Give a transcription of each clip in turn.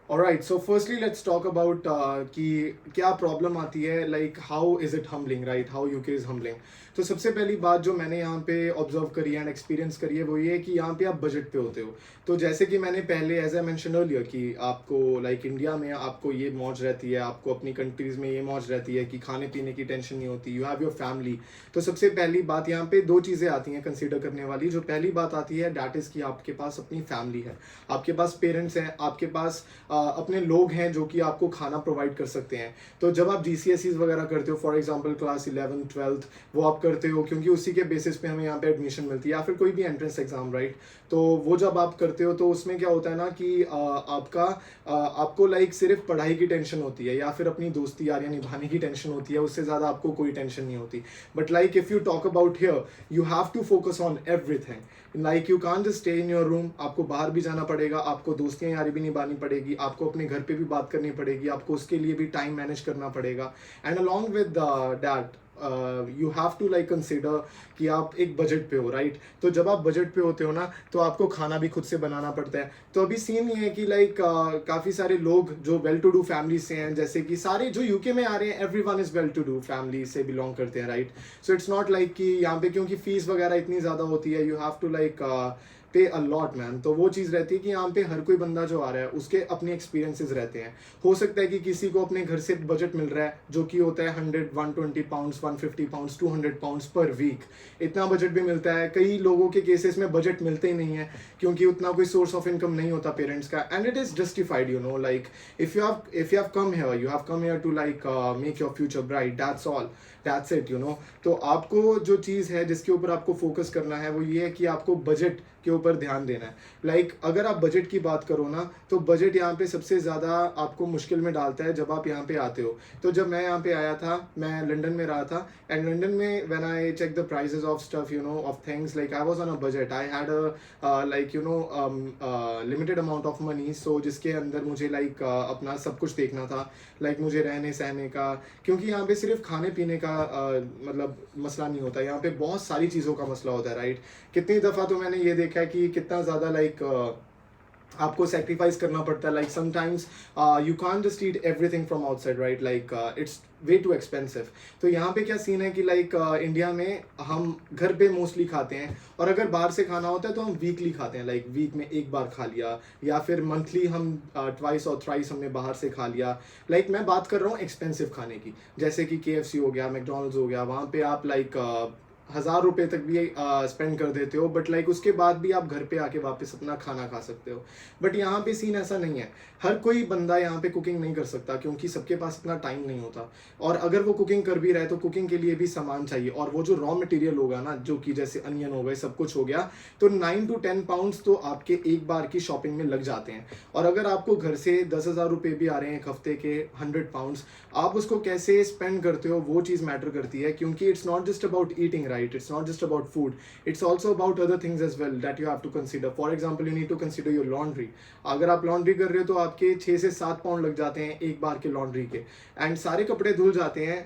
Alright, so firstly let's talk about कि क्या problem आती है, like how is it humbling, right, how UK is humbling. तो सबसे पहली बात जो मैंने यहाँ पे ऑब्जर्व करी है एंड एक्सपीरियंस करी है वो ये है कि यहाँ पे आप बजट पे होते हो। तो जैसे कि मैंने पहले एज आई मेंशन अर्लियर कि आपको लाइक इंडिया में आपको ये मौज रहती है, आपको अपनी कंट्रीज में ये मौज रहती है कि खाने पीने की टेंशन नहीं होती, यू हैव योर फैमिली। तो सबसे पहली बात यहाँ पे दो चीज़ें आती हैं कंसिडर करने वाली। जो पहली बात आती है डैट इज़ कि आपके पास अपनी फैमिली है, आपके पास पेरेंट्स हैं, आपके पास अपने लोग हैं जो कि आपको खाना प्रोवाइड कर सकते हैं। तो जब आप GCSEs वगैरह करते हो, फॉर एग्जांपल क्लास 11 12 वो आप करते हो क्योंकि उसी के बेसिस पे हमें यहाँ पे एडमिशन मिलती है, या फिर कोई भी एंट्रेंस एग्जाम, राइट। तो वो जब आप करते हो तो उसमें क्या होता है ना कि आपको लाइक सिर्फ पढ़ाई की टेंशन होती है या फिर अपनी दोस्ती यारियां निभाने की टेंशन होती है, उससे ज़्यादा आपको कोई टेंशन नहीं होती। But like if you talk about here, you have to focus on everything. Like you can't just stay in your room, आपको बाहर भी जाना पड़ेगा, आपको दोस्तियां यारी भी निभानी पड़ेगी, आपको अपने घर पे भी बात करनी पड़ेगी, आपको उसके लिए भी टाइम मैनेज करना पड़ेगा। And along with that you have to like consider कि आप एक बजट पे हो, राइट। तो जब आप बजट पे होते हो ना तो आपको खाना भी खुद से बनाना पड़ता है। तो अभी सीन ये है कि लाइक काफ़ी सारे लोग जो वेल टू डू फैमिली से हैं, जैसे कि सारे जो यूके में आ रहे हैं, everyone is well to do family से बिलोंग करते हैं, right. So it's not like कि यहाँ पे क्योंकि फीस वगैरह इतनी ज़्यादा होती है, यू हैव टू लाइक पे अ लॉट मैन। तो वो चीज़ रहती है कि यहाँ पे हर कोई बंदा जो आ रहा है उसके अपने एक्सपीरियंसेस रहते हैं। हो सकता है कि किसी को अपने घर से बजट मिल रहा है जो कि होता है 100 120 pounds, 150 pounds, 200 pounds per week. इतना बजट भी मिलता है। कई लोगों के केसेस में बजट मिलते ही नहीं है क्योंकि उतना कोई सोर्स ऑफ इनकम नहीं होता पेरेंट्स का। And it is justified, you know, like if you have come here, you have come here to like make your future bright, that's all, that's it, you know. तो आपको जो चीज़ है जिसके ऊपर आपको फोकस करना है वो ये है कि आपको बजट के ऊपर ध्यान देना है। लाइक अगर आप बजट की बात करो ना तो बजट यहाँ पे सबसे ज़्यादा आपको मुश्किल में डालता है जब आप यहाँ पे आते हो। तो जब मैं यहाँ पे आया था, मैं लंदन में रहा था, एंड लंदन में when I check the prices of stuff, you know, of things, like I was on a budget, I had like you know limited amount of money, so जिसके अंदर मुझे लाइक अपना सब कुछ देखना था, लाइक मुझे रहने सहने का। क्योंकि यहाँ पे सिर्फ खाने पीने का मतलब मसला नहीं होता, यहाँ पे बहुत सारी चीज़ों का मसला होता है, राइट। कितनी दफ़ा तो मैंने ये देखा है कि कितना ज़्यादा लाइक आपको सेक्रीफाइस करना पड़ता है। Like sometimes you can't just eat everything from outside, right, like it's way too expensive. तो यहाँ पे क्या सीन है कि लाइक इंडिया में हम घर पे मोस्टली खाते हैं, और अगर बाहर से खाना होता है तो हम वीकली खाते हैं, लाइक वीक में एक बार खा लिया, या फिर मंथली हम ट्वाइस और थ्राइस हमने बाहर से खा लिया। लाइक मैं बात कर रहा हूँ एक्सपेंसिव खाने की, जैसे कि KFC हो गया, मैकडोनल्ड्स हो गया, वहाँ पे आप लाइक 1,000 रुपये तक भी स्पेंड कर देते हो, बट लाइक उसके बाद भी आप घर पे आके वापस अपना खाना खा सकते हो। बट यहाँ पे सीन ऐसा नहीं है। हर कोई बंदा यहाँ पे कुकिंग नहीं कर सकता क्योंकि सबके पास इतना टाइम नहीं होता, और अगर वो कुकिंग कर भी रहा है तो कुकिंग के लिए भी सामान चाहिए, और वो जो रॉ मटेरियल होगा ना, जो कि जैसे अनियन हो गए, सब कुछ हो गया, तो 9 to 10 पाउंड्स तो आपके एक बार की शॉपिंग में लग जाते हैं। और अगर आपको घर से 10,000 रुपये भी आ रहे हैं एक हफ्ते के, 100 पाउंड्स, आप उसको कैसे स्पेंड करते हो वो चीज़ मैटर करती है। क्योंकि it's not just about eating, right, it's not just about food, it's also about other things as well that you have to consider. For example, you need to consider your laundry. अगर आप laundry कर रहे हो तो आपके 6 से 7 pound लग जाते हैं एक बार के लॉन्ड्री के, एंड सारे कपड़े धुल जाते हैं।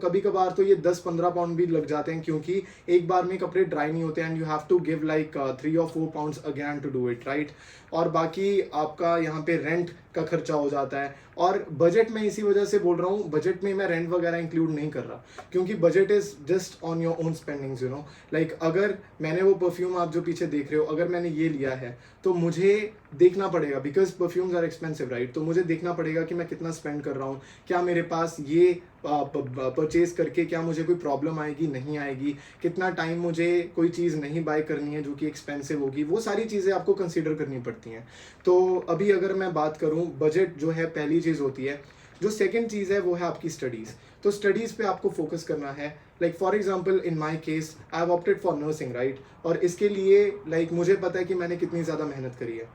कभी कभार तो ये 10-15 पाउंड भी लग जाते हैं क्योंकि एक बार में कपड़े ड्राई नहीं होते, and you have to give like 3 or 4 pounds again to do it, right. और बाकी आपका यहाँ पे रेंट का खर्चा हो जाता है। और बजट में इसी वजह से बोल रहा हूँ, बजट में मैं रेंट वगैरह इंक्लूड नहीं कर रहा क्योंकि budget is just on your own spendings, you know. Like अगर मैंने वो परफ्यूम आप जो पीछे देख रहे हो, अगर मैंने ये लिया है तो मुझे देखना पड़ेगा, because perfumes are expensive, right. तो मुझे देखना पड़ेगा कि मैं कितना स्पेंड कर रहा हूँ, क्या मेरे पास ये परचेज करके क्या मुझे कोई प्रॉब्लम आएगी, नहीं आएगी, कितना टाइम मुझे कोई चीज़ नहीं बाय करनी है जो कि एक्सपेंसिव होगी, वो सारी चीज़ें आपको कंसीडर करनी पड़ती हैं। तो अभी अगर मैं बात करूँ, बजट जो है पहली चीज़ होती है। जो सेकंड चीज़ है वो है आपकी स्टडीज़। तो स्टडीज़ पे आपको फोकस करना है। Like for example in my case I have opted for nursing, right. और इसके लिए लाइक मुझे पता है कि मैंने कितनी ज़्यादा मेहनत करी है।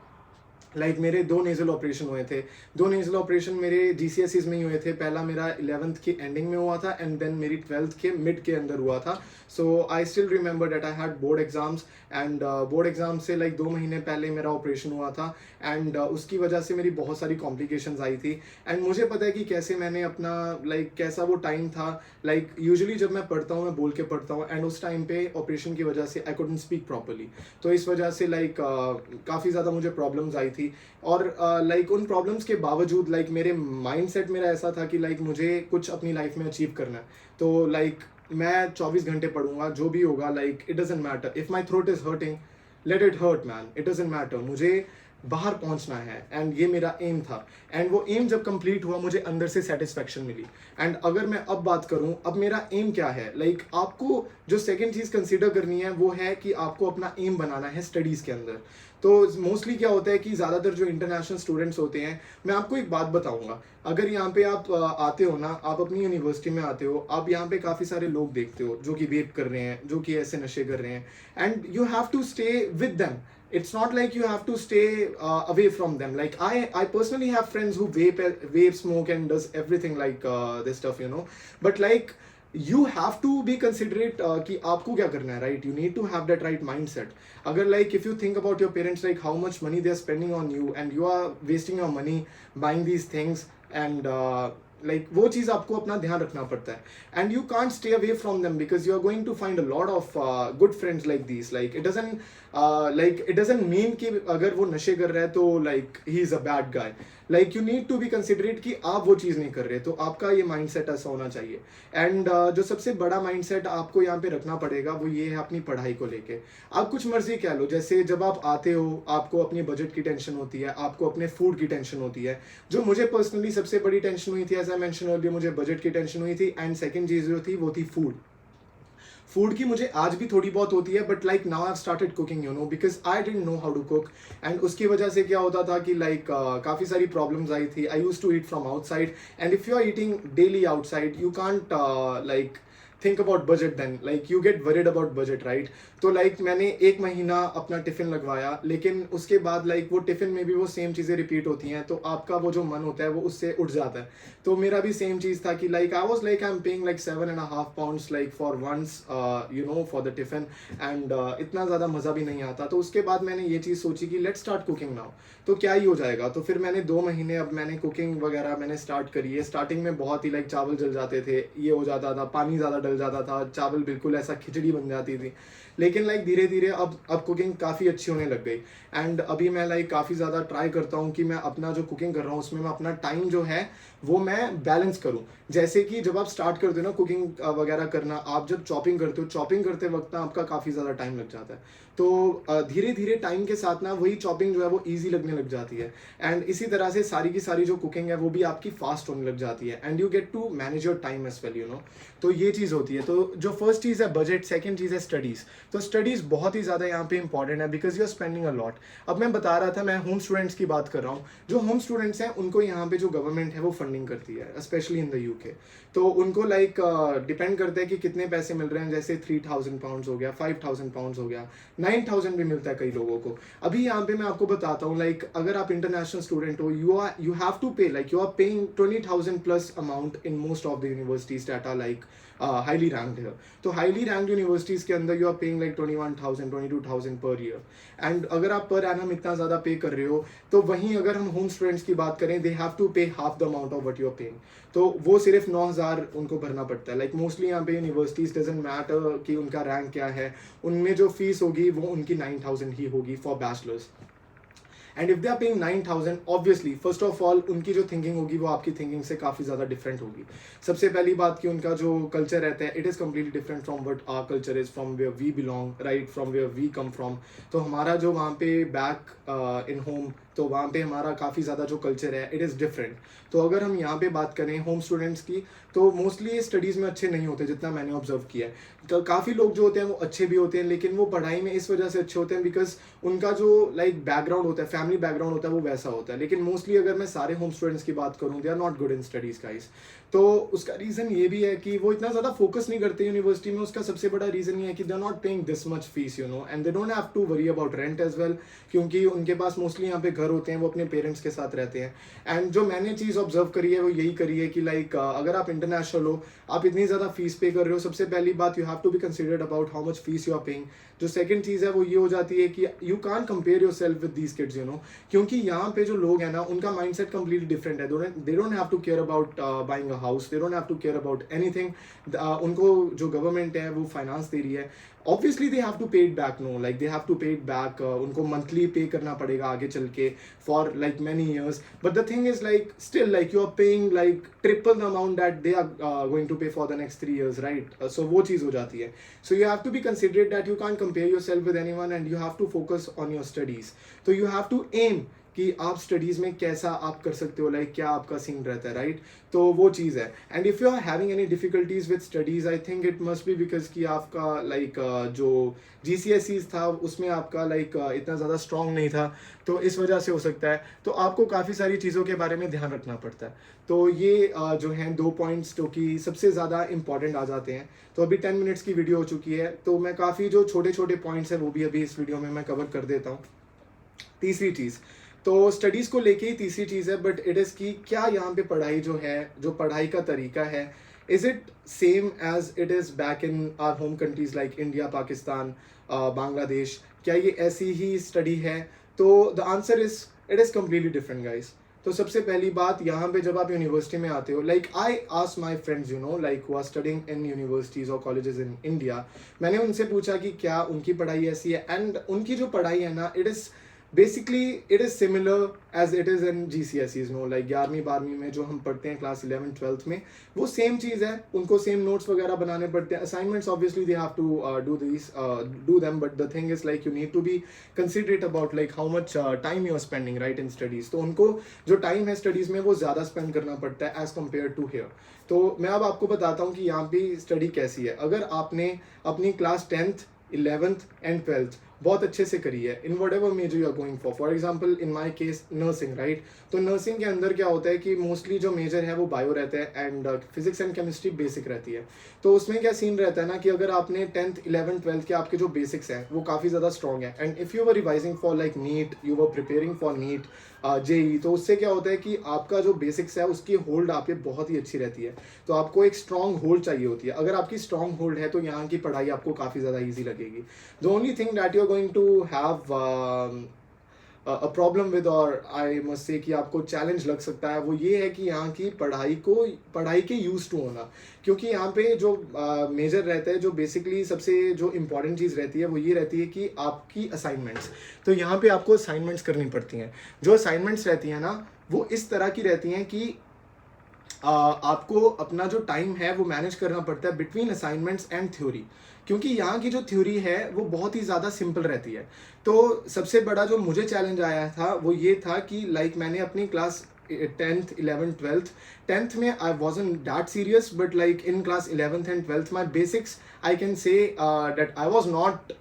लाइक मेरे 2 नेज़ल ऑपरेशन हुए थे। 2 नेज़ल ऑपरेशन मेरे GCSEs में ही हुए थे। पहला मेरा 11th की एंडिंग में हुआ था, एंड देन मेरी 12th के मिड के अंदर हुआ था। So I still remember that I had board exams, and board exam से लाइक 2 महीने पहले मेरा ऑपरेशन हुआ था, एंड उसकी वजह से मेरी बहुत सारी कॉम्प्लिकेशंस आई थी। एंड मुझे पता है कि कैसे मैंने अपना लाइक कैसा वो टाइम था। लाइक यूजुअली जब मैं पढ़ता हूँ मैं बोल के पढ़ता हूँ, एंड उस टाइम पे ऑपरेशन की वजह से आई कुडंट स्पीक प्रॉपर्ली। तो इस वजह से लाइक काफ़ी ज़्यादा मुझे प्रॉब्लम्स आई थी। थी, और लाइक उन प्रॉब्लम्स के बावजूद लाइक मेरे माइंडसेट मेरा ऐसा था कि लाइक मुझे कुछ अपनी लाइफ में अचीव करना है। तो लाइक मैं 24 घंटे पढ़ूंगा, जो भी होगा, like it doesn't matter if my throat is hurting, let it hurt man, it doesn't matter, मुझे बाहर पहुंचना है। एंड ये मेरा एम था, एंड वो एम जब कंप्लीट हुआ मुझे अंदर से सेटिस्फेक्शन मिली। एंड अगर मैं अब बात करूं, अब मेरा एम क्या है, लाइक आपको जो सेकंड चीज़ कंसीडर करनी है वो है कि आपको अपना एम बनाना है स्टडीज़ के अंदर। तो मोस्टली क्या होता है कि ज़्यादातर जो इंटरनेशनल स्टूडेंट्स होते हैं, मैं आपको एक बात बताऊंगा, अगर यहाँ पे आप आते हो ना, आप अपनी यूनिवर्सिटी में आते हो, आप यहाँ पे काफ़ी सारे लोग देखते हो जो कि वेप कर रहे हैं, जो कि ऐसे नशे कर रहे हैं, and you have to stay with them. It's not like you have to stay away from them. Like I personally have friends who vape, smoke, and does everything like this stuff, you know. But like you have to be considerate कि आपको क्या करना है, right? You need to have that right mindset. अगर like if you think about your parents, like how much money they are spending on you, and you are wasting your money buying these things, and like वो चीज़ आपको अपना ध्यान रखना पड़ता है, and you can't stay away from them because you are going to find a lot of good friends like this. Like it doesn't mean कि अगर वो नशे कर रहा है तो like he is a bad guy. Like you need to be considerate कि आप वो चीज़ नहीं कर रहे, तो आपका ये माइंडसेट ऐसा होना चाहिए। एंड जो सबसे बड़ा माइंडसेट आपको यहाँ पे रखना पड़ेगा वो ये है अपनी पढ़ाई को लेके। आप कुछ मर्जी कह लो, जैसे जब आप आते हो आपको अपने बजट की टेंशन होती है, आपको अपने फूड की टेंशन होती है। जो मुझे पर्सनली सबसे बड़ी टेंशन हुई थी, एज आई मेंशन अर्लियर, मुझे बजट की टेंशन हुई थी, एंड सेकंड चीज़ जो थी वो थी फूड की मुझे आज भी थोड़ी बहुत होती है, but like now I have started cooking, you know, because I didn't know how to cook. And उसकी वजह से क्या होता था कि लाइक काफ़ी सारी प्रॉब्लम्स आई थी। I used to eat from outside, and if you are eating daily outside you can't like think about budget, then like you get worried about budget, right? तो लाइक मैंने 1 महीना अपना टिफिन लगवाया, लेकिन उसके बाद लाइक वो टिफिन में भी वो सेम चीज़ें रिपीट होती हैं, तो आपका वो जो मन होता है वो उससे उठ जाता है। तो मेरा भी सेम चीज़ था कि like I was like I am paying like 7.5 pounds like for once you know for the tiffin, and इतना ज़्यादा मज़ा भी नहीं आता। तो उसके बाद मैंने ये चीज़ सोची कि लेट्स स्टार्ट कुकिंग नाउ, तो क्या ही हो जाएगा। तो फिर मैंने 2 महीने अब मैंने कुकिंग वगैरह मैंने स्टार्ट करी है। स्टार्टिंग में बहुत ही लाइक चावल जल जाते थे, ये हो जाता था, पानी ज़्यादा डल जाता था, चावल बिल्कुल ऐसा खिचड़ी बन जाती थी। लेकिन लाइक धीरे धीरे अब कुकिंग काफ़ी अच्छी होने लग गई, एंड अभी मैं लाइक काफ़ी ज़्यादा ट्राई करता हूँ कि मैं अपना जो कुकिंग कर रहा हूँ उसमें मैं अपना टाइम जो है वो मैं बैलेंस करूँ। जैसे कि जब आप स्टार्ट करते हो ना कुकिंग वगैरह करना, आप जब चॉपिंग करते हो, चॉपिंग करते वक्त ना आपका काफ़ी ज़्यादा टाइम लग जाता है। तो धीरे धीरे टाइम के साथ ना वही चॉपिंग जो है वो ईजी लगने लग जाती है, एंड इसी तरह से सारी की सारी जो कुकिंग है वो भी आपकी फास्ट होने लग जाती है, and you get to manage your time as well, you know. तो ये चीज़ होती है। तो जो फर्स्ट चीज़ है बजट, सेकंड चीज़ है स्टडीज़। तो स्टडीज़ बहुत ही ज़्यादा यहाँ पे इंपॉर्टेंट है because you are spending a lot. अब मैं बता रहा था, मैं होम स्टूडेंट्स की बात कर रहा हूँ। जो होम स्टूडेंट्स हैं उनको यहाँ पे जो गवर्नमेंट है वो फंडिंग करती है, स्पेशली इन द यूके। तो उनको लाइक डिपेंड करता है कि कितने पैसे मिल रहे हैं, जैसे 3000 pounds हो गया, 5000 pounds हो गया, 9000 भी मिलता है कई लोगों को। अभी यहाँ पे मैं आपको बताता हूँ, लाइक अगर आप इंटरनेशनल स्टूडेंट हो, you have to pay, like you are paying 20,000 plus amount in most of the universities that are like highly ranked है। तो हाईली रैंक्ड यूनिवर्सिटीज के अंदर you are paying like 21,000 22,000 per year, and अगर आप per annum इतना ज़्यादा पे कर रहे हो, तो वहीं अगर हम होम स्टूडेंट्स की बात करें, they have to pay half the amount of what you are paying. तो वो सिर्फ 9,000 उनको भरना पड़ता है। लाइक मोस्टली यहाँ पे यूनिवर्सिटीज डजंट मैटर कि उनका रैंक क्या है, उनमें जो फीस होगी वो उनकी 9,000 ही होगी for bachelors. And if they are paying 9,000, obviously first of all उनकी जो थिंकिंग होगी वो आपकी थिंकिंग से काफ़ी ज़्यादा डिफरेंट होगी। सबसे पहली बात कि उनका जो कल्चर रहता है, it is completely different from what our culture is, from where we belong, right, from where we come from. तो हमारा जो वहाँ पे बैक इन होम, तो वहाँ पे हमारा काफ़ी ज़्यादा जो कल्चर है इट इज़ डिफरेंट। तो अगर हम यहाँ पे बात करें होम स्टूडेंट्स की, तो मोस्टली स्टडीज़ में अच्छे नहीं होते जितना मैंने ऑब्जर्व किया है। तो काफ़ी लोग जो होते हैं वो अच्छे भी होते हैं, लेकिन वो पढ़ाई में इस वजह से अच्छे होते हैं बिकॉज उनका जो लाइक बैकग्राउंड होता है, फैमिली बैकग्राउंड होता है, वो वैसा होता है। लेकिन मोस्टली अगर मैं सारे होम स्टूडेंट्स की बात करूँ, they are not good in studies guys. तो उसका रीज़न ये भी है कि वो इतना ज़्यादा फोकस नहीं करते यूनिवर्सिटी में। उसका सबसे बड़ा रीज़न ये है कि they are not paying this much fees, you know, and they don't have to worry about rent as well, क्योंकि उनके पास मोस्टली यहाँ पे घर होते हैं, वो अपने पेरेंट्स के साथ रहते हैं। एंड जो मैंने चीज़ ऑब्जर्व करी है वो यही करी है कि लाइक अगर आप इंटरनेशनल हो, आप इतनी ज़्यादा फीस पे कर रहे हो, सबसे पहली बात you have to be considered about how much fees you are paying. जो सेकंड चीज़ है वो ये हो जाती है कि you can't compare yourself with these kids, you know, क्योंकि यहाँ पे जो लोग हैं ना उनका माइंडसेट कंप्लीटली डिफरेंट है। They don't have to care about buying a house, they don't have to care about anything. उनको जो गवर्नमेंट है वो फाइनेंस दे रही है, obviously they have to pay it back, no, like they have to pay it back. उनको monthly pay करना पड़ेगा आगे चल के, for like many years, but the thing is like still like you are paying like triple the amount that they are going to pay for the next 3 years, right? So वो चीज़ हो जाती है. So you have to be considerate that you can't compare yourself with anyone and you have to focus on your studies. So you have to aim कि आप studies में कैसा आप कर सकते हो, लाइक क्या आपका सीन रहता है, राइट? तो वो चीज़ है. And if you are having any difficulties with studies, I think it must be because कि आपका लाइक जो GCSEs था उसमें आपका लाइक इतना ज़्यादा स्ट्रॉन्ग नहीं था, तो इस वजह से हो सकता है. तो आपको काफ़ी सारी चीज़ों के बारे में ध्यान रखना पड़ता है. तो ये जो हैं 2 पॉइंट्स जो कि सबसे ज़्यादा इंपॉर्टेंट आ जाते हैं. तो अभी 10 मिनट्स की वीडियो हो चुकी है, तो मैं काफ़ी जो छोटे छोटे पॉइंट्स हैं वो भी अभी इस वीडियो में मैं कवर कर देता हूँ. तीसरी चीज़, तो स्टडीज़ को लेके ही तीसरी चीज़ है, बट इट इज़ कि क्या यहाँ पे पढ़ाई जो है, जो पढ़ाई का तरीका है, is it same as it is back in our home countries like India, Pakistan, Bangladesh? क्या ये ऐसी ही स्टडी है? तो the answer is it is completely different guys. तो सबसे पहली बात, यहाँ पे जब आप यूनिवर्सिटी में आते हो, like I ask my friends you know like who are studying in universities और कॉलेजेस इन इंडिया, मैंने उनसे पूछा कि क्या उनकी पढ़ाई ऐसी है. एंड उनकी जो पढ़ाई है ना, it is basically it is similar as it is in GCSEs no, like 11वीं 12वीं में जो हम पढ़ते हैं क्लास 11 12th में, वो सेम चीज़ है. उनको सेम नोट्स वगैरह बनाने पड़ते हैं. Assignments obviously they have to do them, but the thing is like you need to be considerate about like how much time you are spending right in studies. तो उनको जो time है studies में वो ज़्यादा स्पेंड करना पड़ता है एज कम्पेयर टू हेयर. तो मैं अब आपको बताता हूँ कि यहाँ पे स्टडी कैसी है. अगर आपने अपनी class 10th 11th and 12th बहुत अच्छे से करी है in whatever major you are going for example in my case nursing, right? तो नर्सिंग के अंदर क्या होता है कि मोस्टली जो मेजर है वो बायो रहता है and physics and chemistry basic रहती है. तो उसमें क्या सीन रहता है ना कि अगर आपने 10th 11th 12th के आपके जो बेसिक्स हैं वो काफ़ी ज़्यादा स्ट्रॉन्ग है, and if you were revising for like NEET, you were preparing for NEET, JEE, तो उससे क्या होता है कि आपका जो बेसिक्स है उसकी होल्ड आप पे बहुत ही अच्छी रहती है. तो आपको एक स्ट्रॉन्ग होल्ड चाहिए होती है. अगर आपकी स्ट्रॉन्ग होल्ड है तो यहाँ की पढ़ाई आपको काफ़ी ज़्यादा ईजी लगेगी. The only thing that you are going to have a problem with, और आई मस्ट से कि आपको चैलेंज लग सकता है, वो ये है कि यहाँ की पढ़ाई के यूज टू होना. क्योंकि यहाँ पे जो मेजर रहता है, जो बेसिकली सबसे जो इम्पॉर्टेंट चीज़ रहती है वो ये रहती है कि आपकी असाइनमेंट्स. तो यहाँ पे आपको असाइनमेंट्स करनी पड़ती हैं. जो असाइनमेंट्स रहती हैं ना वो इस तरह की रहती हैं कि आपको अपना जो टाइम है वो मैनेज करना पड़ता है बिटवीन असाइनमेंट्स एंड थ्योरी. क्योंकि यहाँ की जो थ्योरी है वो बहुत ही ज़्यादा सिंपल रहती है. तो सबसे बड़ा जो मुझे चैलेंज आया था वो ये था कि लाइक मैंने अपनी class 10th 11th 12th 10th में आई wasn't that serious, but like in class 11th and 12th my basics I can say that I was not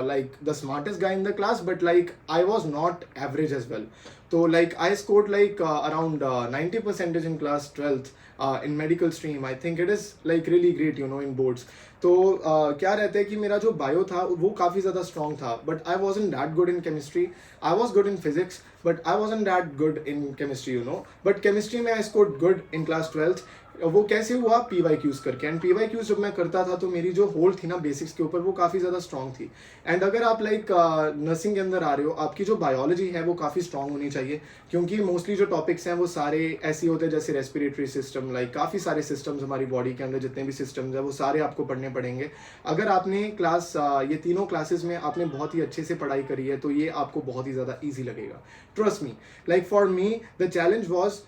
like the smartest guy in the class, but like I was not average as well. So like I scored like around 90% in class 12th in medical stream. I think it is like really great you know in boards. तो क्या रहता है कि मेरा जो bio था वो काफ़ी ज़्यादा स्ट्रॉन्ग था, but I wasn't that good in chemistry. I was good in physics but I wasn't that good in chemistry you know. But chemistry में I scored good in class 12th. वो कैसे हुआ? PYQs करके. And PYQs जब मैं करता था तो मेरी जो होल्ड थी ना बेसिक्स के ऊपर वो काफ़ी ज़्यादा स्ट्रॉन्ग थी. एंड अगर आप लाइक नर्सिंग के अंदर आ रहे हो, आपकी जो बायोलॉजी है वो काफ़ी स्ट्रॉन्ग होनी चाहिए, क्योंकि मोस्टली जो टॉपिक्स हैं वो सारे ऐसे होते हैं जैसे रेस्पिरेटरी सिस्टम, लाइक काफ़ी सारे सिस्टम्स हमारी बॉडी के अंदर जितने भी सिस्टम्स हैं वो सारे आपको पढ़ने पड़ेंगे. अगर आपने क्लास ये तीनों क्लासेस में आपने बहुत ही अच्छे से पढ़ाई करी है तो ये आपको बहुत ही ज़्यादा ईजी लगेगा. Trust me, like for me the challenge was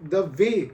the way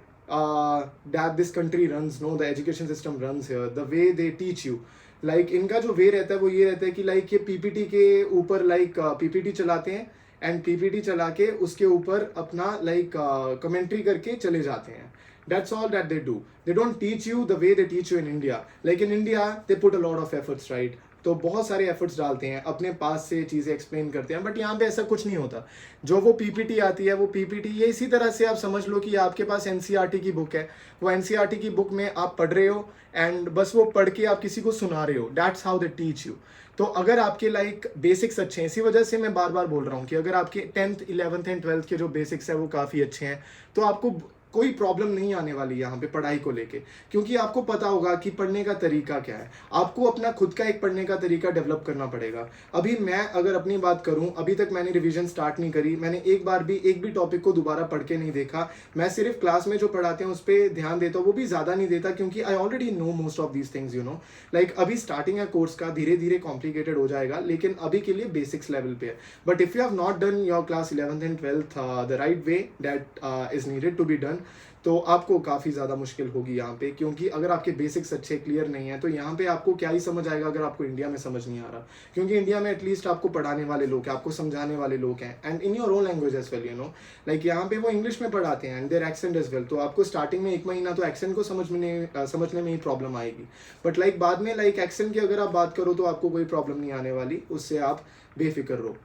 that this country runs, no, the education system runs here, the way they teach you. like इनका जो वे रहता है वो ये रहता है कि like ये PPT के ऊपर like PPT चलाते हैं एंड PPT चला के उसके ऊपर अपना like कमेंट्री करके चले जाते हैं. That's all that they do. They don't teach you the way they teach you in India. Like in India they put a lot of efforts, right? तो बहुत सारे एफर्ट्स डालते हैं, अपने पास से चीज़ें एक्सप्लेन करते हैं, बट यहाँ पे ऐसा कुछ नहीं होता. जो वो PPT आती है वो PPT ये इसी तरह से आप समझ लो कि आपके पास NCERT की बुक है, वो NCERT की बुक में आप पढ़ रहे हो एंड बस वो पढ़ के आप किसी को सुना रहे हो. That's how they teach you. तो अगर आपके लाइक बेसिक्स अच्छे हैं, इसी वजह से मैं बार बार बोल रहा हूँ कि अगर आपके 10th 11th एंड 12th के जो बेसिक्स है वो काफ़ी अच्छे हैं तो आपको कोई प्रॉब्लम नहीं आने वाली यहाँ पे पढ़ाई को लेके, क्योंकि आपको पता होगा कि पढ़ने का तरीका क्या है। आपको अपना खुद का एक पढ़ने का तरीका डेवलप करना पड़ेगा। अभी मैं अगर अपनी बात करूँ, अभी तक मैंने रिवीजन स्टार्ट नहीं करी, मैंने एक भी टॉपिक को दोबारा पढ़ के नहीं देखा। मैं सिर्फ क्लास में जो पढ़ाते हैं उस पर ध्यान देता हूँ, वो भी ज़्यादा नहीं देता, क्योंकि I already know most of these things, you know. Like अभी स्टार्टिंग है कोर्स का, धीरे धीरे कॉम्प्लिकेटेड हो जाएगा, लेकिन अभी के लिए बेसिक्स लेवल पे है। But if you have not done your class 11th and 12th the right way that is needed to be done, तो आपको काफ़ी ज़्यादा मुश्किल होगी यहाँ पे, क्योंकि अगर आपके बेसिक्स अच्छे क्लियर नहीं है तो यहाँ पे आपको क्या ही समझ आएगा अगर आपको इंडिया में समझ नहीं आ रहा। क्योंकि इंडिया में एटलीस्ट आपको पढ़ाने वाले लोग हैं, आपको समझाने वाले लोग हैं, and in your own language as well, you know. Like यहाँ पे वो इंग्लिश में पढ़ाते हैं and their accent as well, तो आपको स्टार्टिंग में 1 महीना तो एक्सेंट को समझने में ही प्रॉब्लम आएगी। बट लाइक बाद में लाइक एक्सेंट की अगर आप बात करो तो आपको कोई प्रॉब्लम नहीं आने वाली, उससे आप बेफिक्र रहो।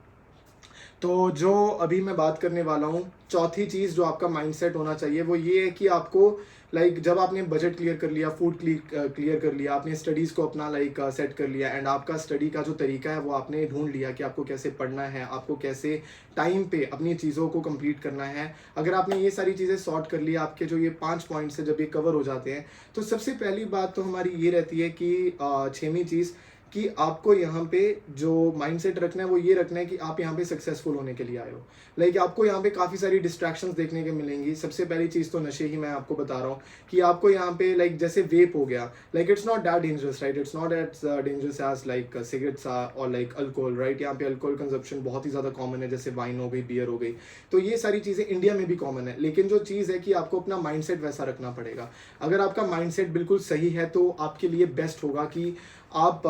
तो जो अभी मैं बात करने वाला हूँ, चौथी चीज़ जो आपका माइंडसेट होना चाहिए वो ये है कि आपको लाइक जब आपने बजट क्लियर कर लिया, फूड क्लियर कर लिया, आपने स्टडीज़ को अपना लाइक सेट कर लिया, एंड आपका स्टडी का जो तरीका है वो आपने ढूंढ लिया कि आपको कैसे पढ़ना है, आपको कैसे टाइम पे अपनी चीज़ों को कंप्लीट करना है। अगर आपने ये सारी चीज़ें सॉर्ट कर लिया, आपके जो ये 5 पॉइंट्स है जब ये कवर हो जाते हैं, तो सबसे पहली बात तो हमारी ये रहती है कि 6वीं चीज़ कि आपको यहाँ पे जो माइंडसेट रखना है वो ये रखना है कि आप यहाँ पे सक्सेसफुल होने के लिए आए हो। लाइक आपको यहाँ पे काफ़ी सारी डिस्ट्रैक्शंस देखने को मिलेंगी। सबसे पहली चीज़ तो नशे ही मैं आपको बता रहा हूँ कि आपको यहाँ पे लाइक जैसे वेप हो गया, like it's not that dangerous, right, it's not at dangerous as like cigarettes और लाइक अल्कोहल, राइट। यहाँ पे अल्कोहल कंजप्शन बहुत ही ज़्यादा कॉमन है, जैसे वाइन हो गई, बियर हो गई, तो ये सारी चीज़ें इंडिया में भी कॉमन है। लेकिन जो चीज़ है कि आपको अपना माइंडसेट वैसा रखना पड़ेगा। अगर आपका माइंडसेट बिल्कुल सही है तो आपके लिए बेस्ट होगा कि आप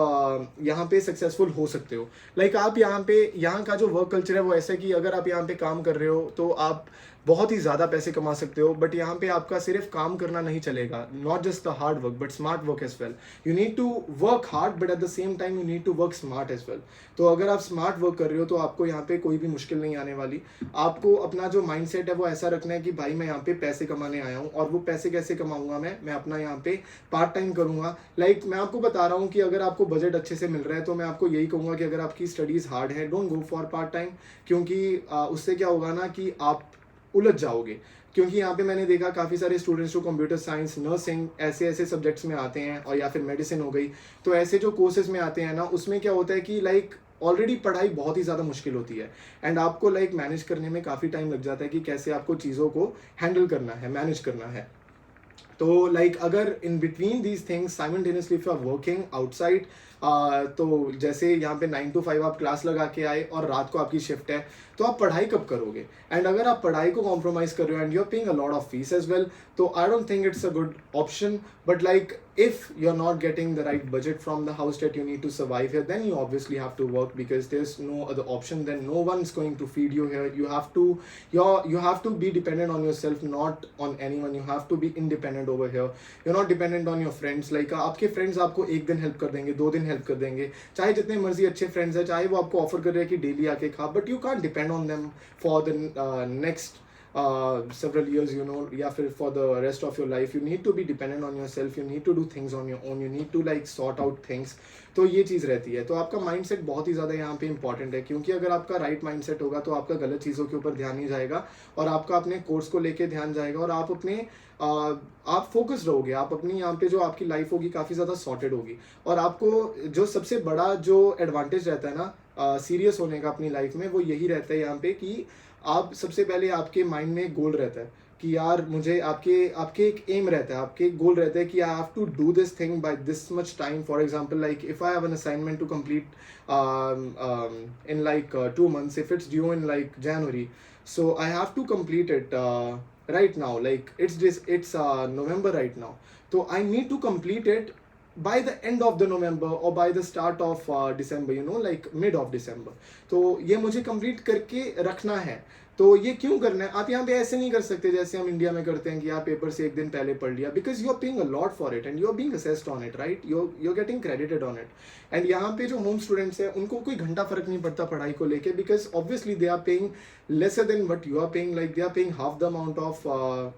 यहाँ पे सक्सेसफुल हो सकते हो। लाइक आप यहाँ का जो वर्क कल्चर है वो ऐसा है कि अगर आप यहाँ पे काम कर रहे हो तो आप बहुत ही ज़्यादा पैसे कमा सकते हो। बट यहाँ पे आपका सिर्फ काम करना नहीं चलेगा, not just the hard work but smart work as well. You need to work hard but at the same time you need to work smart as well. तो अगर आप स्मार्ट वर्क कर रहे हो तो आपको यहाँ पे कोई भी मुश्किल नहीं आने वाली। आपको अपना जो माइंडसेट है वो ऐसा रखना है कि भाई मैं यहाँ पे पैसे कमाने आया हूँ, और वो पैसे कैसे कमाऊंगा, मैं अपना यहाँ पे पार्ट टाइम करूँगा। लाइक मैं आपको बता रहा हूँ कि अगर आपको बजट अच्छे से मिल रहा है तो मैं आपको यही कहूँगा कि अगर आपकी स्टडीज़ हार्ड है, don't go for part time, क्योंकि उससे क्या होगा ना कि आप उलझ जाओगे। क्योंकि यहाँ पे मैंने देखा काफ़ी सारे स्टूडेंट्स जो कंप्यूटर साइंस, नर्सिंग, ऐसे सब्जेक्ट्स में आते हैं, और या फिर मेडिसिन हो गई, तो ऐसे जो कोर्सेज में आते हैं ना, उसमें क्या होता है कि लाइक ऑलरेडी पढ़ाई बहुत ही ज़्यादा मुश्किल होती है, एंड आपको लाइक मैनेज करने में काफ़ी टाइम लग जाता है कि कैसे आपको चीज़ों को हैंडल करना है, मैनेज करना है। तो लाइक अगर in between these things simultaneously if you are working outside, तो जैसे यहाँ पे 9 to 5 आप क्लास लगा के आए और रात को आपकी शिफ्ट है, तो आप पढ़ाई कब करोगे? एंड अगर आप पढ़ाई को कॉम्प्रोमाइज़ कर रहे हो and you are paying a lot of fees as well, तो I don't think it's a good option. But like if you're not getting the right budget from the house that you need to survive here, then you obviously have to work, because there's no other option. Then no one's going to feed you here. You have to be dependent on yourself, not on anyone. You have to be independent over here. You're not dependent on your friends. Like आपके friends आपको 1 दिन help कर देंगे, 2 दिन help कर देंगे, चाहे जितने मर्जी अच्छे friends है, चाहे वो आपको offer कर रहे हैं कि daily आके खा, but you can't depend on them for the next several years, you know, या फिर for the rest of your life. You need to be dependent on yourself. You need to do things on your own. You need to like sort out things. तो ये चीज़ रहती है। तो आपका mindset बहुत ही ज़्यादा यहाँ पे इंपॉर्टेंट है, क्योंकि अगर आपका राइट माइंडसेट होगा तो आपका गलत चीज़ों के ऊपर ध्यान नहीं जाएगा, और आपका अपने कोर्स को लेके ध्यान जाएगा, और आप अपने आप फोकस रहोगे। आप अपनी यहाँ पे जो आपकी लाइफ होगी काफ़ी ज़्यादा सॉर्टेड होगी। और आपको जो सबसे बड़ा जो एडवांटेज रहता है ना सीरियस होने का अपनी लाइफ में, वो यही रहता है यहाँ पे कि आप सबसे पहले आपके माइंड में एक गोल रहता है कि यार मुझे आपके एक एम रहता है, आपके एक गोल रहता है कि I have to do this thing by this much time. For example, like if I have an assignment to complete in like 2 months, if it's due in like January, so I have to complete it right now. Like it's November right now, so I need to complete it by the end of the November or by the start of December, you know, like mid of December. तो ये मुझे complete करके रखना है। तो ये क्यों करना है? आप यहाँ पे ऐसे नहीं कर सकते जैसे हम इंडिया में करते हैं कि आप पेपर से 1 दिन पहले पढ़ लिया, because you are paying a lot for it and you are being assessed on it, right? You are getting credited on it. And यहाँ पे जो होम स्टूडेंट्स हैं उनको कोई घंटा फर्क नहीं पड़ता पढ़ाई को लेके, because obviously they are paying lesser than what you are paying. Like they are paying half the amount of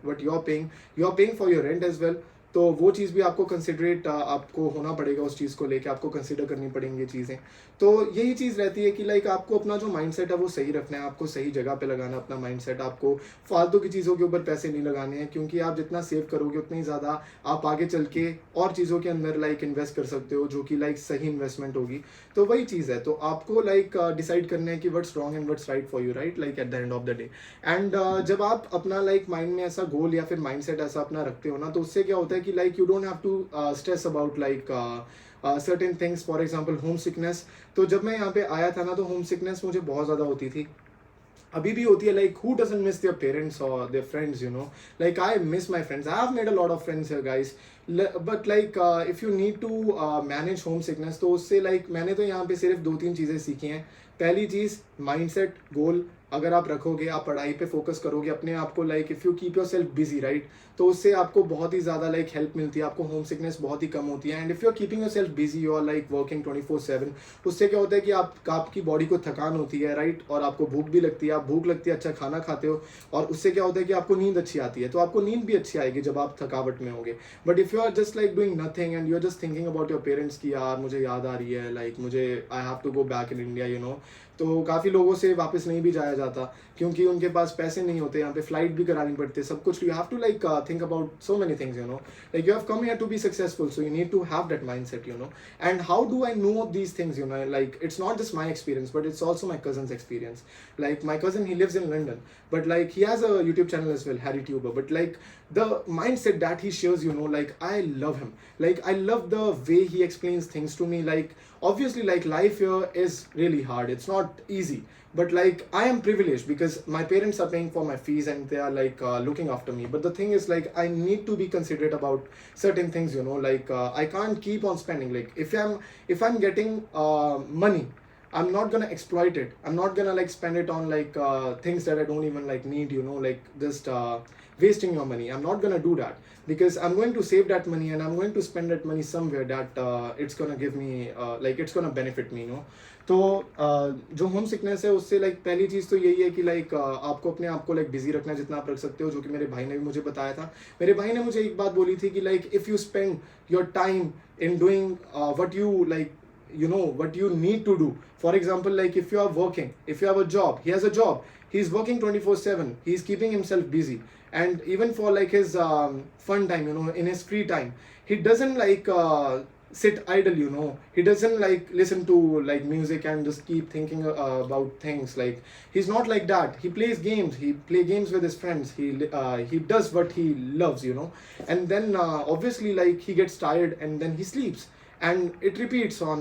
what you are paying. You are paying for your rent as well. तो वो चीज़ भी आपको considerate आपको होना पड़ेगा, उस चीज़ को लेके आपको कंसिडर करनी पड़ेंगी ये चीज़ें। तो यही चीज़ रहती है कि लाइक आपको अपना जो माइंडसेट है वो सही रखना है, आपको सही जगह पे लगाना है अपना माइंडसेट, आपको फालतू की चीज़ों के ऊपर पैसे नहीं लगाने हैं, क्योंकि आप जितना सेव करोगे उतना ही ज़्यादा आप आगे चल के और चीज़ों के अंदर लाइक इन्वेस्ट कर सकते हो, जो कि लाइक सही इन्वेस्टमेंट होगी। तो वही चीज़ है, तो आपको लाइक डिसाइड करना है कि what's wrong and what's right for you, right, like at the end of the day. And जब आप अपना लाइक माइंड में ऐसा गोल या फिर माइंडसेट ऐसा अपना रखते हो ना, तो उससे क्या होता है कि like you don't have to stress about like certain things, for example home sickness. तो जब मैं यहाँ पे आया था ना, तो होम सिकनेस मुझे बहुत ज़्यादा होती थी, अभी भी होती है। Like who doesn't miss their parents और their friends, you know, like I miss my friends, I have made a lot of friends here guys, but like if you need to manage home sickness, तो उससे like मैंने तो यहाँ पे सिर्फ 2-3 चीज़ें सीखी हैं। पहली चीज़, माइंडसेट गोल अगर आप रखोगे, आप पढ़ाई पे फोकस करोगे अपने आप को, like if you keep your self busy, right, तो उससे आपको बहुत ही ज़्यादा लाइक हेल्प मिलती है, आपको होम सिकनेस बहुत ही कम होती है। And if you are keeping your self busy, you are like working 24/7, उससे क्या होता है कि आपकी बॉडी को थकान होती है, राइट, और आपको भूख भी लगती है, आप भूख लगती है, अच्छा खाना खाते हो, और उससे क्या होता है कि आपको नींद अच्छी आती है, तो आपको नींद भी अच्छी आएगी जब आप थकावट में होंगे। But if you are just like doing nothing and you are just thinking about your parents की यार मुझे याद आ रही है, लाइक मुझे I have to go back in India, you know, तो काफ़ी लोगों से वापस नहीं भी जाया जाता, क्योंकि उनके पास पैसे नहीं होते, यहाँ पे फ्लाइट भी करानी पड़ती है, सब कुछ। You have to like think about so many things, you know, like you have come here to be successful, so you need to have that mindset, you know. And how do I know these things, you know, like it's not just my experience, but it's also my cousins experience. Like my cousin, he lives in London, but like he has a YouTube channel as well, Harry Tuber. But like the mindset that he shares, you know, like I love him. Like I love the way he explains things to me. Like obviously, like life here is really hard. It's not easy. But like I am privileged because my parents are paying for my fees and they are like looking after me. But the thing is, like I need to be considerate about certain things, you know. Like I can't keep on spending. Like if I'm getting money, I'm not gonna exploit it. I'm not gonna like spend it on like things that I don't even like need, you know, like just wasting your money. I'm not gonna do that because I'm going to save that money and I'm going to spend that money somewhere that it's gonna give me like it's gonna benefit me, you know. तो जो home sickness है उससे like पहली चीज़ तो यही है कि like आपको अपने आप को लाइक बिजी रखना जितना आप रख सकते हो, जो कि मेरे भाई ने भी मुझे बताया था। मेरे भाई ने मुझे एक बात बोली थी कि like if you spend your time in doing what you like, you know, what you need to do. For example, like if you are working, if you have a job, he has a job, he's working 24/7, he's keeping himself busy, and even for like his fun time, you know, in his free time, he doesn't like sit idle, you know, he doesn't like listen to like music and just keep thinking about things. Like he's not like that. He plays games, he play games with his friends, he does what he loves, you know. And then obviously like he gets tired and then he sleeps and it repeats on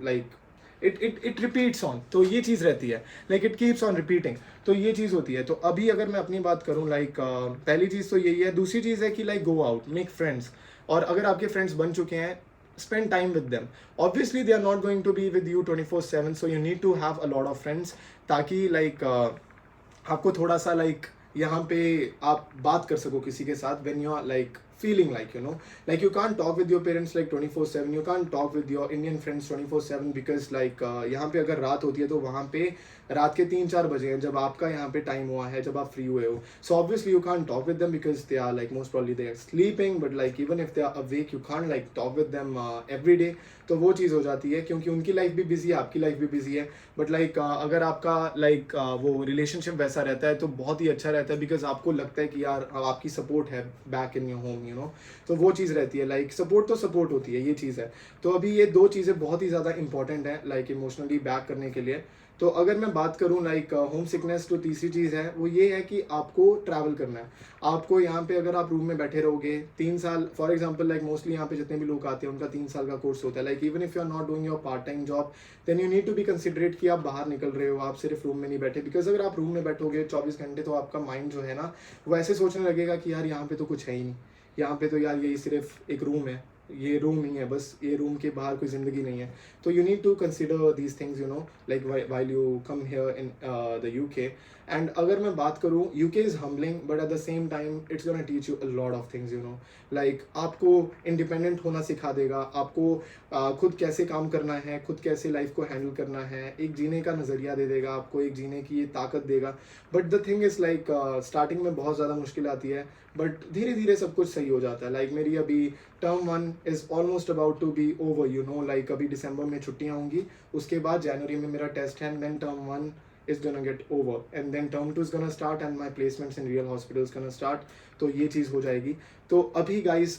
like it repeats on, तो ये चीज़ रहती है, like it keeps on repeating, तो ये चीज़ होती है। तो अभी अगर मैं अपनी बात करूँ, like पहली चीज़ तो यही है। दूसरी चीज़ है कि like go out, make friends, और अगर आपके फ्रेंड्स बन चुके हैं, spend time with them. Obviously they are not going to be with you 24/7, so you need to have a lot of friends, ताकि like आपको थोड़ा सा like यहाँ पे आप बात कर सको किसी के साथ when you are like feeling like, you know, like you can't talk with your parents like 24/7, you can't talk with your Indian friends 24/7 because like यहाँ पे अगर रात होती है तो वहाँ पे रात के 3-4 बजे हैं जब आपका यहाँ पे टाइम हुआ है, जब आप फ्री हुए हो, so obviously you can't talk with them because they are like most probably they are sleeping, but like even if they are awake you can't like talk with them every day. तो वो चीज़ हो जाती है क्योंकि उनकी life भी busy है, आपकी लाइफ भी बिजी है, बट लाइक अगर आपका लाइक वो रिलेशनशिप वैसा रहता है तो बहुत ही अच्छा रहता है बिकॉज आपको लगता है कि यार आपकी सपोर्ट है back in your home, you know. तो वो चीज़ रहती है, लाइक सपोर्ट तो सपोर्ट होती है, ये चीज़ है। तो अभी ये दो चीज़ें बहुत ही ज़्यादा इंपॉर्टेंट है लाइक इमोशनली बैक करने के लिए। तो अगर मैं बात करूं लाइक होम सिकनेस, तो तीसरी चीज़ है वो ये है कि आपको ट्रैवल करना है। आपको यहाँ पे अगर आप रूम में बैठे रहोगे 3 साल, फॉर एग्जांपल लाइक मोस्टली यहाँ पे जितने भी लोग आते हैं उनका 3 साल का कोर्स होता है, like even if you are not doing your part time job then you need to be considerate कि आप बाहर निकल रहे हो, आप सिर्फ रूम में नहीं बैठे। बिकॉज अगर आप रूम में बैठोगे 24 घंटे तो आपका माइंड जो है ना वो ऐसे सोचने लगेगा कि यार यहाँ पे तो कुछ है ही नहीं, यहाँ पे तो यार यही सिर्फ एक रूम है, ये रूम ही है बस, ये रूम के बाहर कोई ज़िंदगी नहीं है। तो you need to consider these things, you know, like while you come here in the UK। And अगर मैं बात करूँ UK is humbling but at the same time it's gonna teach you a lot of things you know, like आपको independent होना सिखा देगा, आपको खुद कैसे काम करना है, खुद कैसे लाइफ को हैंडल करना है, एक जीने का नज़रिया दे देगा आपको, एक जीने की ये ताकत देगा। But the thing is like starting में बहुत ज़्यादा मुश्किल आती है बट धीरे धीरे सब कुछ सही हो जाता है। लाइक मेरी अभी term 1 is almost about to be over you know, like अभी दिसंबर में छुट्टियाँ होंगी, उसके बाद जनवरी में मेरा टेस्ट है, then term 1 is gonna get over and then term 2 is gonna start and my placements in real hospitals gonna start। तो ये चीज़ हो जाएगी। तो अभी गाइस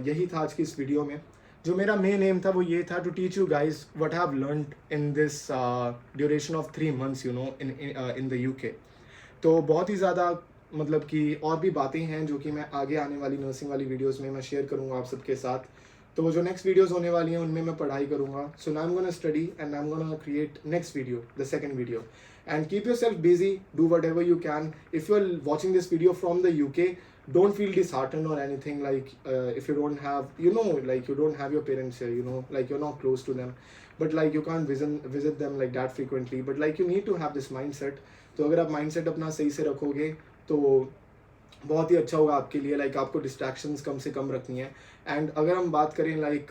यही था आज की इस वीडियो में। जो मेरा मेन एम था वो ये था to teach you guys what I have learned in this duration of 3 months you know in the UK. तो बहुत ही ज़्यादा मतलब कि और भी बातें हैं जो कि मैं आगे आने वाली नर्सिंग वाली वीडियोस में मैं शेयर करूँगा आप सबके साथ। तो जो नेक्स्ट वीडियोस होने वाली हैं उनमें मैं पढ़ाई करूँगा। So now I am gonna study and I am gonna create next video, the second video, and keep yourself busy, do whatever you can. If you're watching this video from the UK, don't feel disheartened or anything, like if you don't have, you know, like you don't have your parents here, you know, like you're not close to them, but like you can't visit them like that frequently, but like you need to have this mindset। तो अगर आप mindset अपना सही से रखोगे तो बहुत ही अच्छा होगा आपके लिए, लाइक आपको डिस्ट्रैक्शंस कम से कम रखनी है। एंड अगर हम बात करें लाइक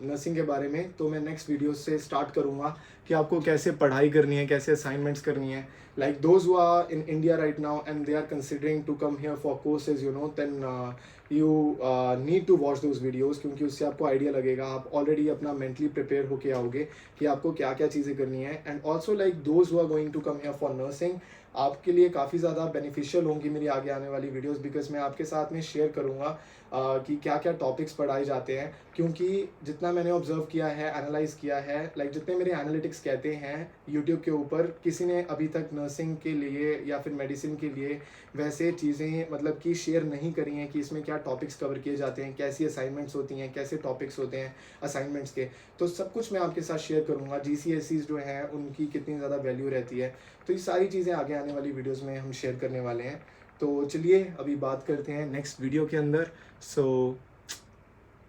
नर्सिंग के बारे में तो मैं नेक्स्ट वीडियो से स्टार्ट करूँगा कि आपको कैसे पढ़ाई करनी है, कैसे असाइनमेंट्स करनी है। Like those who are in India right now and they are considering to come here for courses you know, then you need to watch those videos, क्योंकि उससे आपको आइडिया लगेगा, आप ऑलरेडी अपना मेंटली प्रिपेयर होके आओगे कि आपको क्या क्या चीज़ें करनी है। And also like those who are going to come here for nursing, आपके लिए काफ़ी ज़्यादा बेनिफिशियल होंगी मेरी आगे आने वाली वीडियोस, बिकॉज मैं आपके साथ में शेयर करूँगा कि क्या क्या टॉपिक्स पढ़ाए जाते हैं। क्योंकि जितना मैंने ऑब्जर्व किया है, एनालाइज किया है, लाइक जितने मेरे एनालिटिक्स कहते हैं यूट्यूब के ऊपर, किसी ने अभी तक नर्सिंग के लिए या फिर मेडिसिन के लिए वैसे चीज़ें मतलब कि शेयर नहीं करी हैं कि इसमें क्या टॉपिक्स कवर किए जाते हैं, कैसी असाइनमेंट्स होती हैं, कैसे टॉपिक्स होते हैं असाइनमेंट्स के। तो सब कुछ मैं आपके साथ शेयर करूँगा। GCSEs जो हैं उनकी कितनी ज़्यादा वैल्यू रहती है, तो ये सारी चीज़ें आगे आने वाली वीडियोज़ में हम शेयर करने वाले हैं। तो चलिए अभी बात करते हैं नेक्स्ट वीडियो के अंदर। So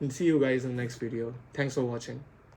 see you guys in next video. Thanks for watching.